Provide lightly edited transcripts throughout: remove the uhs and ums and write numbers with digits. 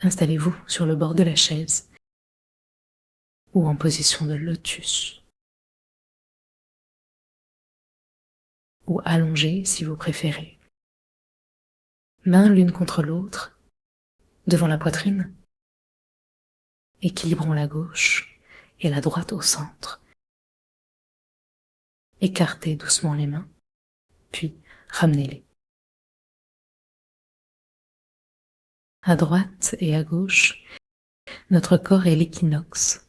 Installez-vous sur le bord de la chaise ou en position de lotus, ou allongé si vous préférez. Mains l'une contre l'autre, devant la poitrine. Équilibrons la gauche et la droite au centre. Écartez doucement les mains, puis ramenez-les. À droite et à gauche, notre corps est l'équinoxe,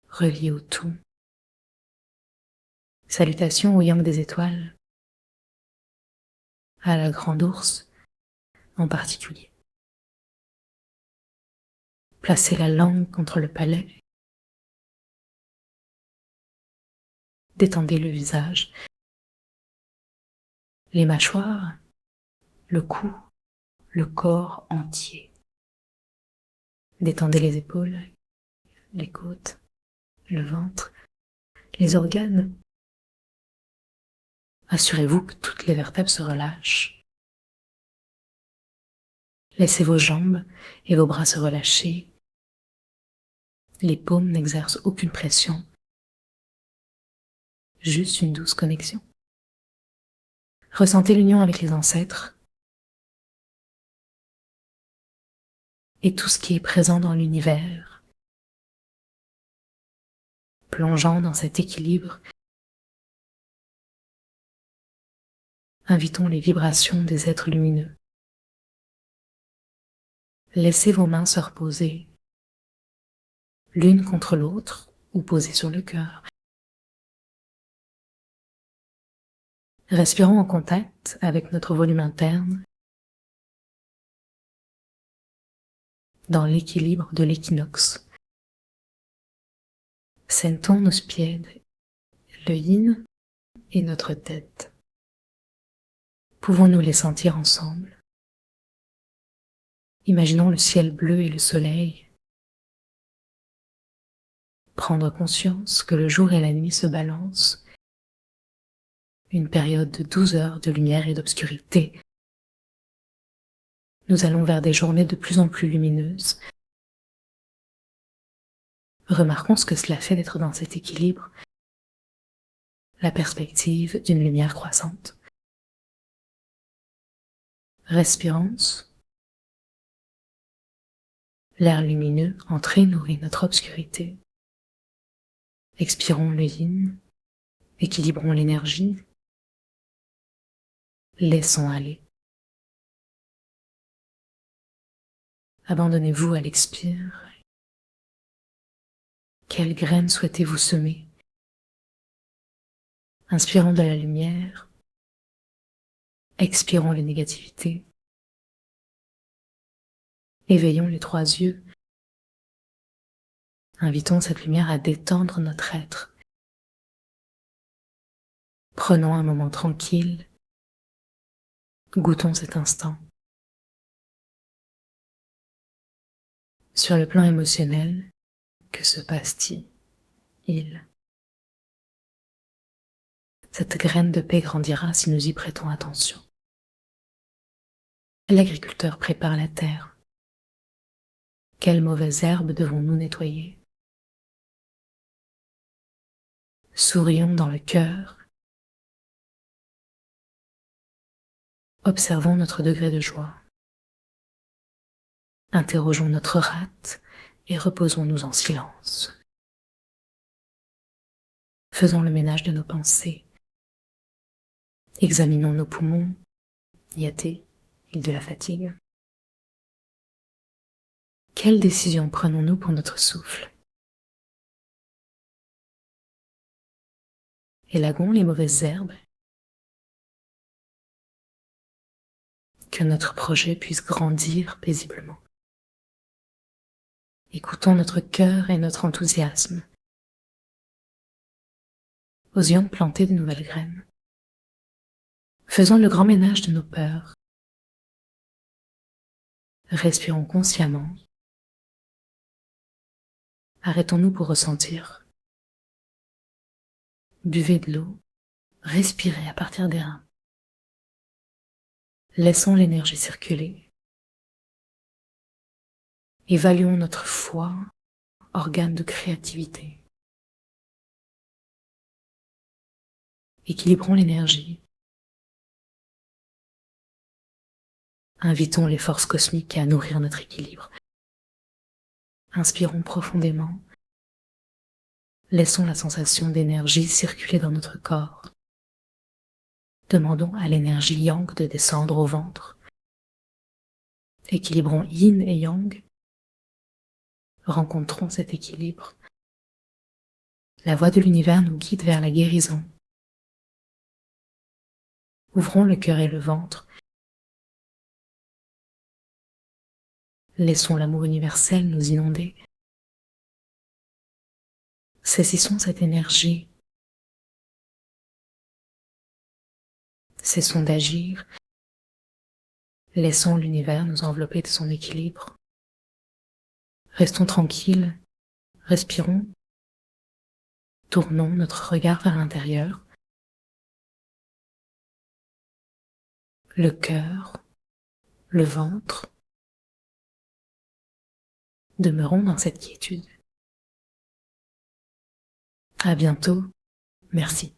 relié au tout. Salutations au yang des étoiles, à la grande ours en particulier. Placez la langue contre le palais. Détendez le visage, les mâchoires, le cou, le corps entier. Détendez les épaules, les côtes, le ventre, les organes. Assurez-vous que toutes les vertèbres se relâchent. Laissez vos jambes et vos bras se relâcher. Les paumes n'exercent aucune pression, juste une douce connexion. Ressentez l'union avec les ancêtres et tout ce qui est présent dans l'univers, plongeant dans cet équilibre. Invitons les vibrations des êtres lumineux. Laissez vos mains se reposer, l'une contre l'autre ou posées sur le cœur. Respirons en contact avec notre volume interne, dans l'équilibre de l'équinoxe. Sentons nos pieds, le yin et notre tête. Pouvons-nous les sentir ensemble? Imaginons le ciel bleu et le soleil. Prendre conscience que le jour et la nuit se balancent. Une période de 12 heures de lumière et d'obscurité. Nous allons vers des journées de plus en plus lumineuses. Remarquons ce que cela fait d'être dans cet équilibre, la perspective d'une lumière croissante. Respirons. L'air lumineux entrée nourrit notre obscurité. Expirons le yin, équilibrons l'énergie, laissons aller. Abandonnez-vous à l'expire. Quelle graine souhaitez-vous semer? Inspirons de la lumière, expirons les négativités, éveillons les 3 yeux, invitons cette lumière à détendre notre être. Prenons un moment tranquille, goûtons cet instant. Sur le plan émotionnel, que se passe-t-il? Cette graine de paix grandira si nous y prêtons attention. L'agriculteur prépare la terre. Quelles mauvaises herbes devons-nous nettoyer? Sourions dans le cœur. Observons notre degré de joie. Interrogeons notre rate et reposons-nous en silence. Faisons le ménage de nos pensées. Examinons nos poumons, yaté, île de la fatigue. Quelles décisions prenons-nous pour notre souffle? Élaguons les mauvaises herbes. Que notre projet puisse grandir paisiblement. Écoutons notre cœur et notre enthousiasme. Osions planter de nouvelles graines. Faisons le grand ménage de nos peurs. Respirons consciemment. Arrêtons-nous pour ressentir. Buvez de l'eau. Respirez à partir des reins. Laissons l'énergie circuler. Évaluons notre foi, organe de créativité. Équilibrons l'énergie. Invitons les forces cosmiques à nourrir notre équilibre. Inspirons profondément. Laissons la sensation d'énergie circuler dans notre corps. Demandons à l'énergie yang de descendre au ventre. Équilibrons yin et yang. Rencontrons cet équilibre. La voie de l'univers nous guide vers la guérison. Ouvrons le cœur et le ventre. Laissons l'amour universel nous inonder. Saisissons cette énergie. Cessons d'agir. Laissons l'univers nous envelopper de son équilibre. Restons tranquilles. Respirons. Tournons notre regard vers l'intérieur. Le cœur, le ventre. Demeurons dans cette quiétude. À bientôt. Merci.